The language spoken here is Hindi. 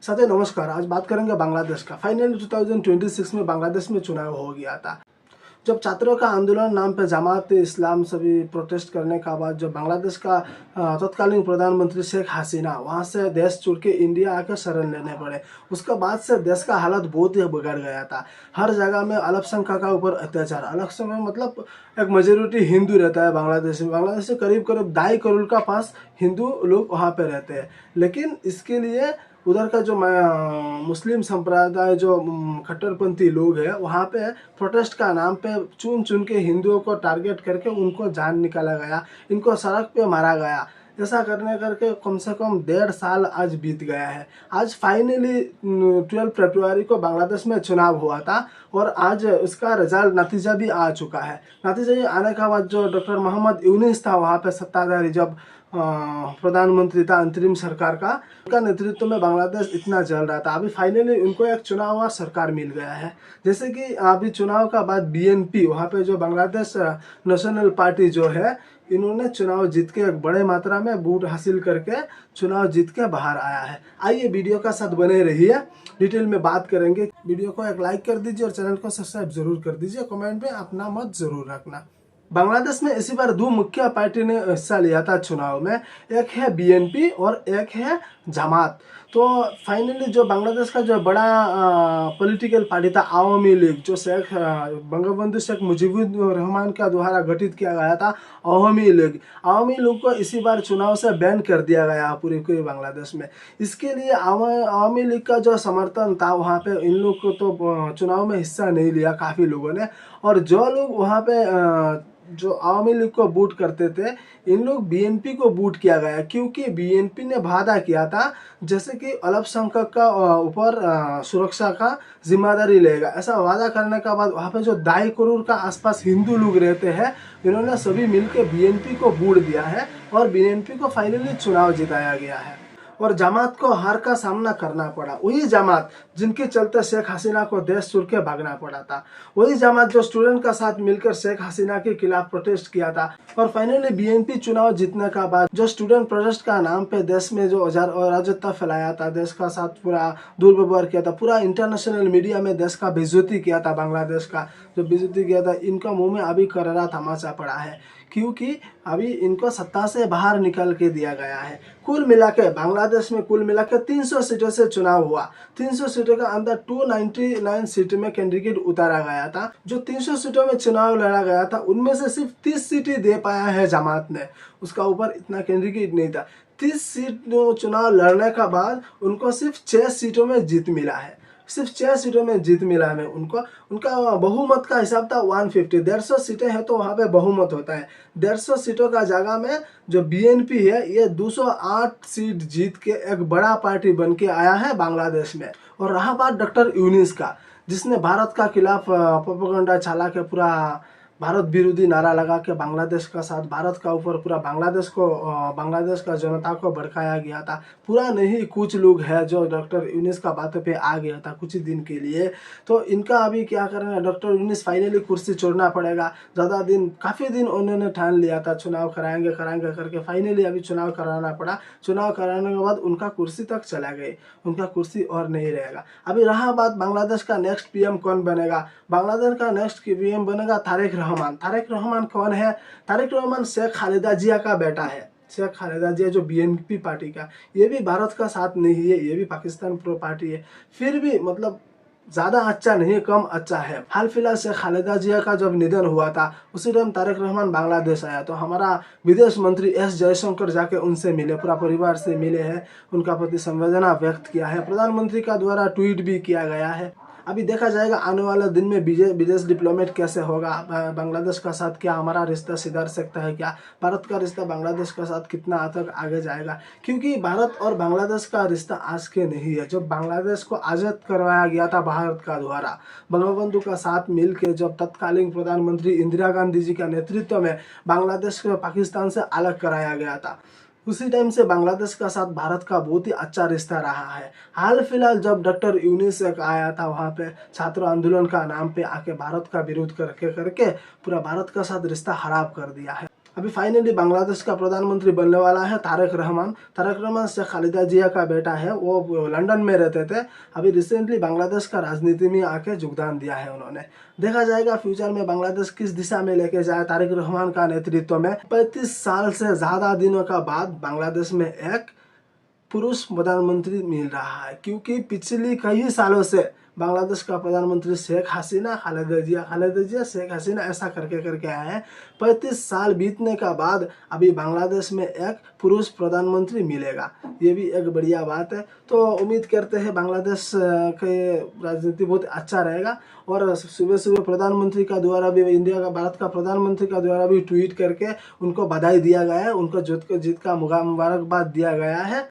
साथियों नमस्कार। आज बात करेंगे बांग्लादेश का। फाइनली 2026 में बांग्लादेश में चुनाव हो गया था। जब छात्रों का आंदोलन नाम पे जमात इस्लाम सभी प्रोटेस्ट करने का बाद जब बांग्लादेश का तत्कालीन प्रधानमंत्री शेख हसीना वहाँ से देश छोड़ के इंडिया आकर शरण लेने पड़े। उसके बाद से देश का हालत बहुत ही बिगड़ गया था। हर जगह में अल्पसंख्यक का ऊपर अत्याचार। अल्पसंख्यक मतलब एक मेजोरिटी हिंदू रहता है बांग्लादेश में। बांग्लादेश में करीब करीब 2.5 करोड़ का पास हिंदू लोग वहाँ पे रहते हैं। लेकिन इसके लिए उधर का जो मुस्लिम संप्रदाय जो कट्टरपंथी लोग हैं वहाँ पे प्रोटेस्ट का नाम पे चुन चुन के हिंदुओं को टारगेट करके उनको जान निकाला गया, इनको सड़क पे मारा गया। ऐसा करने करके कम से कम 1.5 साल आज बीत गया है। आज फाइनली 12 फरवरी को बांग्लादेश में चुनाव हुआ था और आज उसका रिजल्ट नतीजा भी आ चुका है। नतीजा आने के बाद जो डॉक्टर मोहम्मद यूनिस था वहाँ पे सत्ताधारी जब प्रधानमंत्री था अंतरिम सरकार का, उनका नेतृत्व में बांग्लादेश इतना चल रहा था। अभी फाइनली उनको एक चुनाव हुआ सरकार मिल गया है। जैसे कि अभी चुनाव का बाद बीएनपी वहाँ पे जो बांग्लादेश नेशनल पार्टी जो है, इन्होंने चुनाव जीत के एक बड़े मात्रा में वोट हासिल करके चुनाव जीत के बाहर आया है। आइए वीडियो का साथ बने रहिए, डिटेल में बात करेंगे। वीडियो को एक लाइक कर दीजिए और चैनल को सब्सक्राइब जरूर कर दीजिए। कमेंट में अपना मत जरूर रखना। बांग्लादेश में इसी बार 2 मुख्य पार्टी ने हिस्सा लिया था चुनाव में, एक है बीएनपी और एक है जमात। तो फाइनली जो बांग्लादेश का जो बड़ा पॉलिटिकल पार्टी था आवामी लीग, जो बंगबंधु शेख मुजीबुर रहमान का द्वारा गठित किया गया था आवामी लीग को इसी बार चुनाव से बैन कर दिया गया पूरे बांग्लादेश में। इसके लिए आवामी लीग का जो समर्थन था वहाँ पे इन लोग को तो चुनाव में हिस्सा नहीं लिया काफ़ी लोगों ने। और जो लोग वहाँ पे जो आवामी लीग को वोट करते थे, इन लोग बीएनपी को वोट किया गया, क्योंकि बीएनपी ने वादा किया था जैसे कि अल्पसंख्यक का ऊपर सुरक्षा का जिम्मेदारी लेगा। ऐसा वादा करने के बाद वहाँ पे जो 2.5 करोड़ का आसपास हिंदू लोग रहते हैं, इन्होंने सभी मिलकर बीएनपी को वोट दिया है और बीएनपी को फाइनली चुनाव जिताया गया है। और जमात को हार का सामना करना पड़ा। वही जमात जिनके चलते शेख हसीना को देश छोड़ के भागना पड़ा था, वही जमात जो स्टूडेंट का साथ मिलकर शेख हसीना के खिलाफ प्रोटेस्ट किया था। और फाइनली बीएनपी चुनाव जीतने का बाद जो स्टूडेंट प्रोटेस्ट का नाम पे देश में जो अराजकता फैलाया था, देश का साथ पूरा दुर्व्यवहार किया था, पूरा इंटरनेशनल मीडिया में देश का बेइज्जती किया था, बांग्लादेश का जो बेइज्जती किया था, इनका मुंह में अभी करारा तमाचा पड़ा है, क्योंकि अभी इनको सत्ता से बाहर निकल के दिया गया है। कुल मिला के बांग्लादेश में कुल मिला के 300 सीटों से चुनाव हुआ। 300 सीटों के अंदर 299 सीट में कैंडिडेट उतारा गया था। जो 300 सीटों में चुनाव लड़ा गया था उनमें से सिर्फ 30 सीटें दे पाया है जमात ने, उसका ऊपर इतना कैंडिडेट नहीं था। 30 सीट चुनाव लड़ने का बाद उनको सिर्फ 6 सीटों में जीत मिला है, सिर्फ 6 सीटों में जीत मिला है उनको। उनका बहुमत का हिसाब था 150। 150 सीटें हैं तो वहाँ पे बहुमत होता है। 150 सीटों का जगह में जो बीएनपी है ये 208 सीट जीत के एक बड़ा पार्टी बन के आया है बांग्लादेश में। और रहा बात डॉक्टर यूनिस का, जिसने भारत का खिलाफ प्रोपेगेंडा चला के पूरा भारत विरोधी नारा लगा के बांग्लादेश का साथ, भारत का ऊपर पूरा बांग्लादेश का जनता को भड़काया गया था। पूरा नहीं, कुछ लोग हैं जो डॉक्टर यूनिस का बातों पे आ गया था कुछ दिन के लिए। तो इनका अभी क्या करना, डॉक्टर यूनिस फाइनली कुर्सी छोड़ना पड़ेगा। ज़्यादा दिन, काफ़ी दिन उन्होंने ठान लिया था चुनाव कराएंगे करके, फाइनली अभी चुनाव कराना पड़ा। चुनाव कराने के बाद उनका कुर्सी तक चला गए, उनका कुर्सी और नहीं रहेगा। अभी रहा बात बांग्लादेश का नेक्स्ट पीएम कौन बनेगा। बांग्लादेश का नेक्स्ट पीएम बनेगा तारिक रहमान। तारिक रहमान कौन है? तारिक रहमान शेख खालिदा जिया का बेटा है। शेख खालिदा जिया जो बीएनपी पार्टी का, ये भी भारत का साथ नहीं है, ये भी पाकिस्तान प्रो पार्टी है। फिर भी मतलब ज़्यादा अच्छा नहीं, कम अच्छा है। हाल फिलहाल शेख खालिदा जिया का जब निधन हुआ था उसी टाइम तारिक रहमान बांग्लादेश आया, तो हमारा विदेश मंत्री एस जयशंकर जाके उनसे मिले, पूरा परिवार से मिले हैं, उनका प्रति संवेदना व्यक्त किया है। प्रधानमंत्री का द्वारा ट्वीट भी किया गया है। अभी देखा जाएगा आने वाले दिन में विदेश डिप्लोमेट कैसे होगा, बांग्लादेश का साथ क्या हमारा रिश्ता सुधर सकता है, क्या भारत का रिश्ता बांग्लादेश का साथ कितना हद तक आगे जाएगा। क्योंकि भारत और बांग्लादेश का रिश्ता आज के नहीं है। जब बांग्लादेश को आज़ाद करवाया गया था भारत का द्वारा, बंगबंधु का साथ मिल के जब तत्कालीन प्रधानमंत्री इंदिरा गांधी जी का नेतृत्व में बांग्लादेश को पाकिस्तान से अलग कराया गया था, उसी टाइम से बांग्लादेश का साथ भारत का बहुत ही अच्छा रिश्ता रहा है। हाल फिलहाल जब डॉक्टर यूनिस आया था वहाँ पे छात्र आंदोलन का नाम पे आके भारत का विरोध करके पूरा भारत का साथ रिश्ता खराब कर दिया है। अभी फाइनली बांग्लादेश का प्रधानमंत्री बनने वाला है तारक रहमान। तारक रहमान शेख खालिदा जिया का बेटा है, वो लंदन में रहते थे। अभी रिसेंटली बांग्लादेश का राजनीति में आके योगदान दिया है उन्होंने। देखा जाएगा फ्यूचर में बांग्लादेश किस दिशा में लेके जाए तारक रहमान का नेतृत्व में। 35 साल से ज़्यादा दिनों का बाद बांग्लादेश में एक पुरुष प्रधानमंत्री मिल रहा है, क्योंकि पिछली कई सालों से बांग्लादेश का प्रधानमंत्री शेख हसीना, खालेदा जिया शेख हसीना ऐसा करके आए हैं। 35 साल बीतने का बाद अभी बांग्लादेश में एक पुरुष प्रधानमंत्री मिलेगा, ये भी एक बढ़िया बात है। तो उम्मीद करते हैं बांग्लादेश के राजनीति बहुत अच्छा रहेगा। और सुबह सुबह प्रधानमंत्री का द्वारा भी, इंडिया का, भारत का प्रधानमंत्री का द्वारा भी ट्वीट करके उनको बधाई दिया गया है, उनको जीत का मुबारकबाद दिया गया है।